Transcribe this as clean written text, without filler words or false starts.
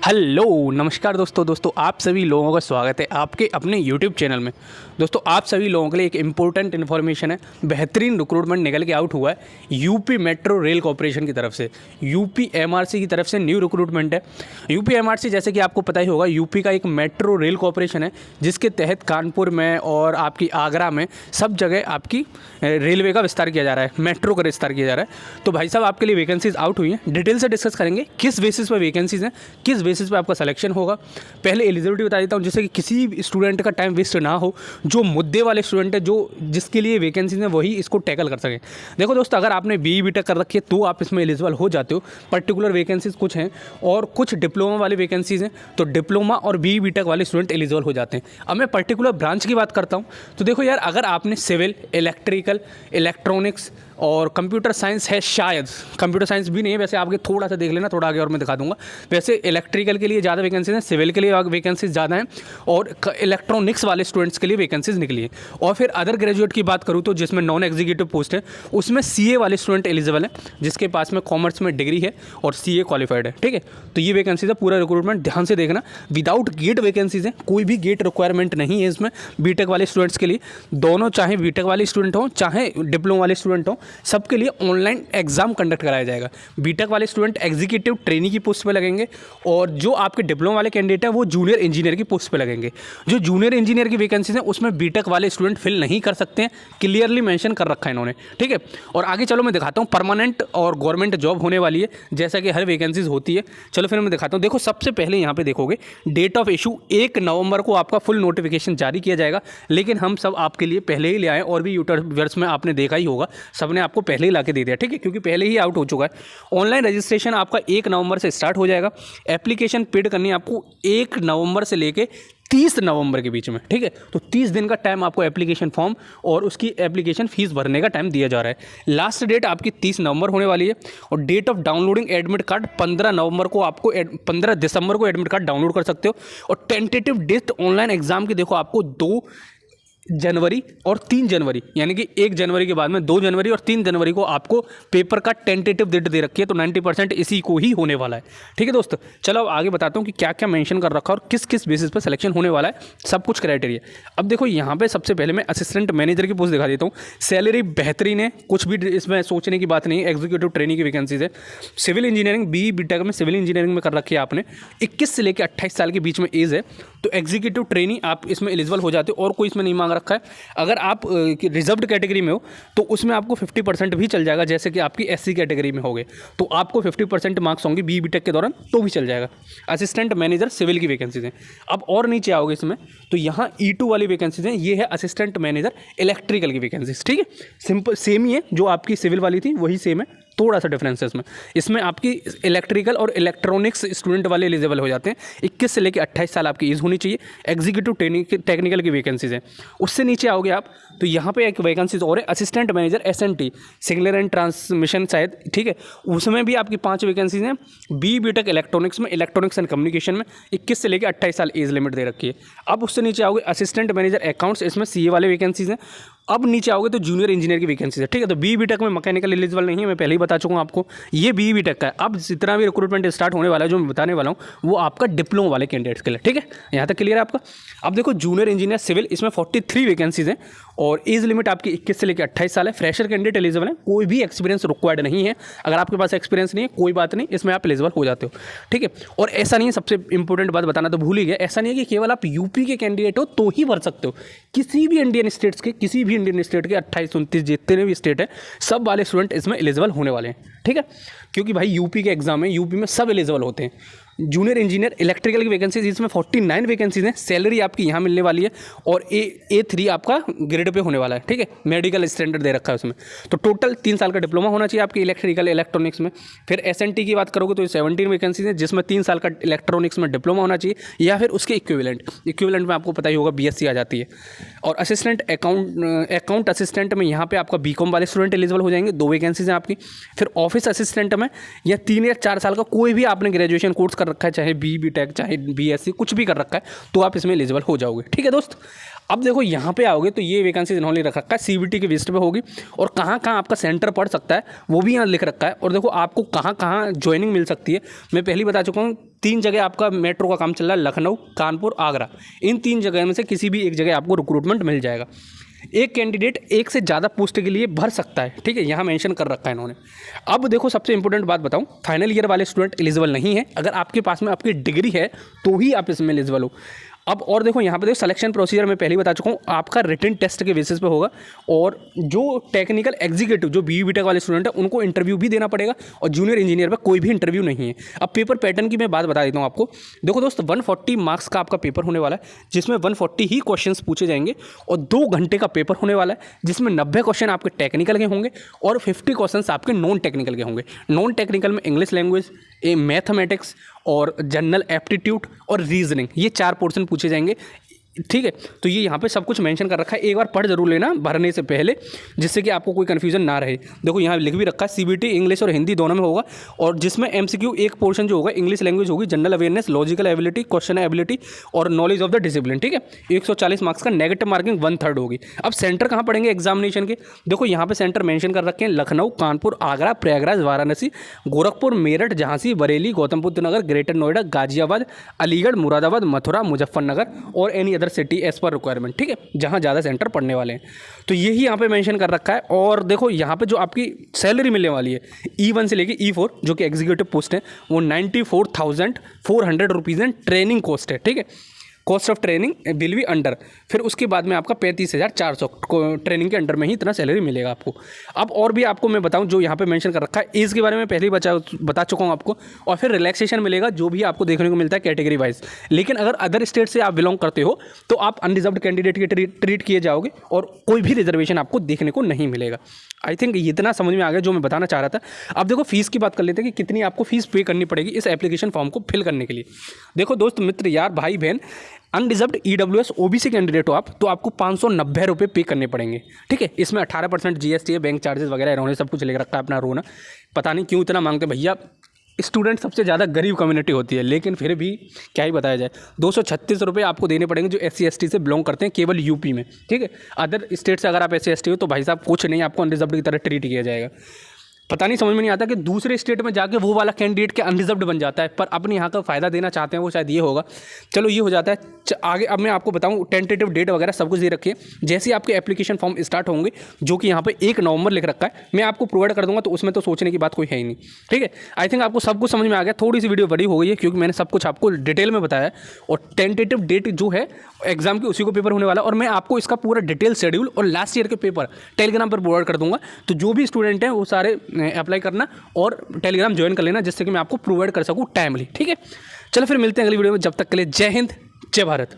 Hello नमस्कार दोस्तों आप सभी लोगों का स्वागत है आपके अपने यूट्यूब चैनल में। दोस्तों आप सभी लोगों के लिए एक इम्पोर्टेंट इन्फॉर्मेशन है। बेहतरीन रिक्रूटमेंट निकल के आउट हुआ है यूपी मेट्रो रेल कॉर्पोरेशन की तरफ से। यूपी एमआरसी की तरफ से न्यू रिक्रूटमेंट है। यूपी एमआरसी जैसे कि आपको पता ही होगा यूपी का एक मेट्रो रेल कॉर्पोरेशन है जिसके तहत कानपुर में और आपकी आगरा में सब जगह आपकी रेलवे का विस्तार किया जा रहा है, मेट्रो का विस्तार किया जा रहा है। तो भाई साहब आपके लिए वैकेंसीज आउट हुई हैं, डिटेल से डिस्कस करेंगे किस बेसिस पर वैकेंसीज हैं, किस बेसिस पे आपका सिलेक्शन होगा। पहले एलिजिबिलिटी बता देता हूँ जिससे कि किसी भी स्टूडेंट का टाइम वेस्ट ना हो। जो मुद्दे वाले स्टूडेंट है, जो जिसके लिए वैकेंसीज हैं, वही इसको टैकल कर सकें। देखो दोस्तों, अगर आपने बीई बीटेक कर रखी है तो आप इसमें एलिजिबल हो जाते हो। पर्टिकुलर वैकेंसीज कुछ हैं और कुछ डिप्लोमा वाली वैकेंसीज हैं, तो डिप्लोमा और बीई बीटेक वाले स्टूडेंट एलिजिबल हो जाते हैं। अब मैं पर्टिकुलर ब्रांच की बात करता हूँ तो देखो यार, अगर आपने सिविल, इलेक्ट्रिकल, इलेक्ट्रॉनिक्स और कंप्यूटर साइंस है, शायद कंप्यूटर साइंस भी नहीं है, वैसे आपके थोड़ा सा देख लेना, थोड़ा आगे और मैं दिखा दूंगा। वैसे इलेक्ट्रिकल के लिए ज़्यादा वैकेंसीज हैं, सिविल के लिए वैकेंसीज ज़्यादा हैं और इलेक्ट्रॉनिक्स वाले स्टूडेंट्स के लिए वैकेंसीज निकली है। और फिर अदर ग्रेजुएट की बात करूँ तो जिसमें नॉन एग्जीक्यूटिव पोस्ट है उसमें सीए वाले स्टूडेंट एलिजिबल है, जिसके पास में कॉमर्स में डिग्री है और सीए क्वालिफाइड है। ठीक है, तो ये वैकेंसीज है। पूरा रिक्रूटमेंट ध्यान से देखना, विदाउट गेट वैकेंसीज है, कोई भी गेट रिक्वायरमेंट नहीं है इसमें। बीटेक वाले स्टूडेंट्स के लिए दोनों, चाहे बीटेक वाले स्टूडेंट हों चाहे डिप्लोमा वाले स्टूडेंट हों, सबके लिए ऑनलाइन एग्जाम कंडक्ट कराया जाएगा। बीटेक वाले स्टूडेंट एग्जीक्यूटिव ट्रेनी की पोस्ट पे लगेंगे और जो आपके डिप्लोमा वाले कैंडिडेट हैं वो जूनियर इंजीनियर की पोस्ट पे लगेंगे। जो जूनियर इंजीनियर की वैकेंसीज हैं उसमें बीटेक वाले स्टूडेंट फिल नहीं कर सकते हैं, क्लियरली मेंशन कर रखा है इन्होंने। ठीक है, और आगे चलो मैं दिखाता हूँ परमानेंट और गवर्नमेंट जॉब होने वाली है जैसा कि हर वैकेंसीज होती है। चलो फिर मैं दिखाता हूँ। देखो सबसे पहले यहाँ पे देखोगे डेट ऑफ इशू 1 नवंबर को आपका फुल नोटिफिकेशन जारी किया जाएगा, लेकिन हम सब आपके लिए पहले ही ले आए और भी यूट्यूबर्स में आपने देखा ही होगा, सबने आपको पहले ही ला के दे दिया। ठीक है, क्योंकि पहले ही आउट हो चुका है। ऑनलाइन रजिस्ट्रेशन आपका 1 नवंबर से स्टार्ट हो जाएगा। एप्लीकेशन पेड करनी है आपको 1 नवंबर से लेके 30 नवंबर के बीच में। ठीक है, तो 30 दिन का टाइम आपको एप्लीकेशन फॉर्म और उसकी एप्लीकेशन फीस भरने का टाइम दिया जा रहा है। लास्ट डेट आपकी 30 नवंबर होने वाली है और date of downloading admit card 15 नवंबर को आपको 15 दिसंबर को एडमिट कार्ड डाउनलोड कर सकते हो। और टेंटेटिव डेट ऑनलाइन एग्जाम की देखो आपको 2 जनवरी और 3 जनवरी, यानी कि 1 जनवरी के बाद में 2 जनवरी और 3 जनवरी को आपको पेपर का टेंटेटिव डेट दे रखी है, तो 90% इसी को ही होने वाला है। ठीक है दोस्त, चलो अब आगे बताता हूँ कि क्या क्या मेंशन कर रखा है और किस किस बेसिस पर सिलेक्शन होने वाला है, सब कुछ क्राइटेरिया। अब देखो यहाँ पे सबसे पहले मैं असिस्टेंट मैनेजर की पोस्ट दिखा देता हूँ। सैलरी बेहतरीन है, कुछ भी इसमें सोचने की बात नहीं है। एग्जीक्यूटिव ट्रेनिंग की वैकेंसीज है। सिविल इंजीनियरिंग बीई बीटेक में सिविल इंजीनियरिंग में कर रखी है आपने, 21 से लेकर 28 साल के बीच में एज है, तो एग्जीक्यूटिव ट्रेनिंग आप इसमें एलिजिबल हो जाते हो और कोई इसमें नहीं मांग रखा है। अगर आप रिजर्व्ड कैटेगरी में हो तो उसमें आपको 50% भी चल जाएगा, जैसे कि आपकी एससी कैटेगरी में होगे तो आपको 50% मार्क्स होंगे बीई बीटेक के दौरान, तो भी चल जाएगा। असिस्टेंट मैनेजर सिविल की वैकेंसीज हैं। अब और नीचे आओगे इसमें तो यहाँ E2 वाली वैकेंसीज हैं, ये है असिस्टेंट मैनेजर इलेक्ट्रिकल की वैकेंसीज। ठीक है, सिंपल सेम ही है, जो आपकी सिविल वाली थी वही सेम है, थोड़ा सा डिफरेंस है इसमें आपकी इलेक्ट्रिकल और इलेक्ट्रॉनिक्स स्टूडेंट वाले एलिजिबल हो जाते हैं। 21 से लेकर 28 साल आपकी एज होनी चाहिए। एग्जीक्यूटिव टेक्निकल की वैकेंसीज हैं। उससे नीचे आओगे आप तो यहाँ पे एक वैकेंसीज और है, assistant manager SNT signal and transmission शायद। ठीक है, उसमें भी आपकी 5 वैकेंसीज हैं। बीई बीटेक इलेक्ट्रॉनिक्स में, इलेक्ट्रॉनिक्स एंड कम्युनिकेशन में 21 से लेकर 28 साल एज लिमिट दे रखी है। अब उससे नीचे आओगे असिस्टेंट मैनेजर अकाउंट्स, इसमें CA वाले वैकेंसीज हैं। अब नीचे आओगे तो जूनियर इंजीनियर की वैकेंसी है। ठीक है, तो बीई बीटेक में मैकेनिकल एलिजिबल नहीं है, मैं पहले ही बता चुका हूँ आपको, ये बीई बीटेक का है। अब जितना भी रिक्रूटमेंट स्टार्ट होने वाला है जो मैं बताने वाला हूँ वो आपका डिप्लोमा वाले कैंडिडेट्स के लिए। ठीक है, यहाँ तक क्लियर है आपका। अब देखो जूनियर इंजीनियर सिविल, इसमें 43 वैकेंसीज हैं और एज लिमिट आपकी 21 से लेकर 28 साल है। फ्रेशर कैंडिडेट एलिजिबल है, कोई भी एक्सपीरियंस रिक्वायर्ड नहीं है। अगर आपके पास एक्सपीरियंस नहीं है कोई बात नहीं, इसमें आप एलिजिबल हो जाते हो। ठीक है, और ऐसा नहीं है, सबसे इंपॉर्टेंट बात बताना तो भूल ही गया, ऐसा नहीं है कि केवल आप यूपी के कैंडिडेट हो तो ही भर सकते हो। किसी भी इंडियन स्टेट्स के, किसी भी इंडियन स्टेट के 28, 29 जितने भी स्टेट है सब वाले स्टूडेंट इसमें एलिजिबल होने वाले हैं। ठीक है, क्योंकि भाई यूपी के एग्जाम में यूपी में सब एलिजिबल होते हैं। जूनियर इंजीनियर इलेक्ट्रिकल की वैकेंसीज, इसमें 49 वैकेंसीज हैं। सैलरी आपकी यहाँ मिलने वाली है और A3 आपका ग्रेड पे होने वाला है। ठीक है, मेडिकल स्टैंडर्ड दे रखा है उसमें। तो टोटल 3 साल का डिप्लोमा होना चाहिए आपकी इलेक्ट्रिकल इलेक्ट्रॉनिक्स में। फिर SNT की बात करोगे तो 17 वैकेंसीज हैं, जिसमें 3 साल का इलेक्ट्रॉनिक्स में डिप्लोमा होना चाहिए या फिर उसके इक्विवेलेंट में आपको पता ही होगा BSc आ जाती है। और असिस्टेंट अकाउंट असिस्टेंट में यहाँ पे आपका BCom वाले स्टूडेंट एलिजिबल हो जाएंगे, 2 वैकेंसीज हैं आपकी। फिर ऑफिस असिस्टेंट में या 3 या 4 साल का कोई भी आपने ग्रेजुएशन कोर्स कर रखा है, चाहे बीई बीटेक चाहे BSc कुछ भी कर रखा है, तो आप इसमें एलिजिबल हो जाओगे। ठीक है दोस्त, अब देखो यहाँ पे आओगे तो ये वैकेंसी इन्होंने रख रखा है, CBT के बेस पे होगी और कहाँ कहाँ आपका सेंटर पड़ सकता है वो भी यहाँ लिख रखा है। और देखो आपको कहाँ कहाँ ज्वाइनिंग मिल सकती है, मैं पहले ही बता चुका हूँ 3 जगह आपका मेट्रो का काम चल रहा है, लखनऊ, कानपुर, आगरा। इन 3 जगह में से किसी भी एक जगह आपको रिक्रूटमेंट मिल जाएगा। एक कैंडिडेट एक से ज़्यादा पोस्ट के लिए भर सकता है, ठीक है, यहाँ मेंशन कर रखा है इन्होंने। अब देखो सबसे इंपॉर्टेंट बात बताऊँ, फाइनल ईयर वाले स्टूडेंट एलिजिबल नहीं है। अगर आपके पास में आपकी डिग्री है तो ही आप इसमें एलिजिबल हो। अब और देखो यहाँ पे देखो सिलेक्शन प्रोसीजर मैं पहले ही बता चुका हूँ, आपका रिटन टेस्ट के बेसिस पे होगा। और जो टेक्निकल एग्जीक्यूटिव जो BE BTech वाले स्टूडेंट है उनको इंटरव्यू भी देना पड़ेगा, और जूनियर इंजीनियर पे कोई भी इंटरव्यू नहीं है। अब पेपर पैटर्न की मैं बात बता देता हूँ आपको। देखो दोस्त, 140 मार्क्स का आपका पेपर होने वाला है, जिसमें 140 ही क्वेश्चन पूछे जाएंगे, और 2 घंटे का पेपर होने वाला है, जिसमें 90 क्वेश्चन आपके टेक्निकल के होंगे और 50 क्वेश्चन आपके नॉन टेक्निकल के होंगे। नॉन टेक्निकल में इंग्लिश लैंग्वेज, मैथमेटिक्स और जनरल एप्टीट्यूड और रीजनिंग, ये 4 पोर्शन पूछे जाएंगे, ठीक है। तो ये यहाँ पे सब कुछ मेंशन कर रखा है, एक बार पढ़ जरूर लेना भरने से पहले, जिससे कि आपको कोई कन्फ्यूजन ना रहे। देखो यहाँ लिख भी रखा है CBT इंग्लिश और हिंदी दोनों में होगा, और जिसमें MCQ एक पोर्शन जो होगा इंग्लिश लैंग्वेज होगी, general awareness, logical ability, question ability और नॉलेज ऑफ द डिसिप्लिन, ठीक है। 140 मार्क्स का, नेगेटिव मार्किंग 1/3 होगी। अब सेंटर कहाँ पड़ेंगे एग्जामिनेशन के, देखो यहाँ पे सेंटर मेंशन कर रखे हैं, लखनऊ, कानपुर, आगरा, प्रयागराज, वाराणसी, गोरखपुर, मेरठ, झांसी, बरेली, गौतम बुद्ध नगर, ग्रेटर नोएडा, गाजियाबाद, अलीगढ़, मुरादाबाद, मथुरा, मुजफ्फरनगर और any other city as per requirement, ठीक है, जहां ज़्यादा सेंटर पड़ने वाले हैं। तो यही यहाँ पे मेंशन कर रखा है। और देखो यहाँ पे जो आपकी सैलरी मिलने वाली है E1 से लेके E4 जो कि एग्जीक्यूटिव पोस्ट है, वो 94,400 रुपीज़ एंड ट्रेनिंग कॉस्ट है, ठीक है। Cost of training will be under, फिर उसके बाद में आपका 35,400 ट्रेनिंग के अंडर में ही इतना सैलरी मिलेगा आपको। अब और भी आपको मैं बताऊं, जो यहाँ पे मेंशन कर रखा है एज के बारे में पहले ही बता चुका हूँ आपको, और फिर रिलैक्सेशन मिलेगा जो भी आपको देखने को मिलता है कैटेगरी वाइज। लेकिन अगर अदर स्टेट से आप बिलोंग करते हो तो आप अनरिजर्व्ड कैंडिडेट के ट्रीट किए जाओगे, और कोई भी रिजर्वेशन आपको देखने को नहीं मिलेगा। आई थिंक इतना समझ में आ गया जो मैं बताना चाह रहा था। अब देखो फीस की बात कर लेते हैं कि कितनी आपको फीस पे करनी पड़ेगी इस एप्लीकेशन फॉर्म को फिल करने के लिए। देखो दोस्त मित्र यार भाई बहन, अनरिजर्व्ड EWS OBC कैंडिडेट हो आप तो आपको 590 रुपये पे करने पड़ेंगे, ठीक है। इसमें 18% GST है, बैंक चार्जेस वगैरह इन्होंने सब कुछ लेकर रखा है अपना रोना। पता नहीं क्यों इतना मांगते भैया, स्टूडेंट सबसे ज़्यादा गरीब कम्युनिटी होती है, लेकिन फिर भी क्या ही बताया जाए। 236 रुपये आपको देने पड़ेंगे जो SC ST से बिलोंग करते हैं केवल यूपी में, ठीक है। अदर स्टेट से अगर आप SC ST हो तो भाई साहब कुछ नहीं, आपको अनरिजर्व्ड की तरह ट्रीट किया जाएगा। पता नहीं समझ में नहीं आता कि दूसरे स्टेट में जाके वो वाला कैंडिडेट के अनरिजर्व्ड बन जाता है, पर अपने यहाँ का फ़ायदा देना चाहते हैं वो शायद ये होगा। चलो ये हो जाता है आगे। अब मैं आपको बताऊँ टेंटेटिव डेट वगैरह सब कुछ दे रखी है। जैसे ही आपके एप्लीकेशन फॉर्म स्टार्ट होंगे, जो कि यहाँ पे 1 नवंबर लिख रखा है, मैं आपको प्रोवाइड कर दूंगा, तो उसमें तो सोचने की बात कोई है ही नहीं, ठीक है। आई थिंक आपको सब कुछ समझ में आ गया। थोड़ी सी वीडियो बड़ी हो गई है क्योंकि मैंने सब कुछ आपको डिटेल में बताया है, और टेंटेटिव डेट जो है एग्जाम की उसी को पेपर होने वाला, और मैं आपको इसका पूरा डिटेल शेड्यूल और लास्ट ईयर के पेपर टेलीग्राम पर प्रोवाइड कर दूंगा। तो जो भी स्टूडेंट हैं वो सारे अप्लाई करना और टेलीग्राम ज्वाइन कर लेना, जिससे कि मैं आपको प्रोवाइड कर सकूँ टाइमली, ठीक है। चलो फिर मिलते हैं अगली वीडियो में, जब तक के लिए जय हिंद, जय भारत।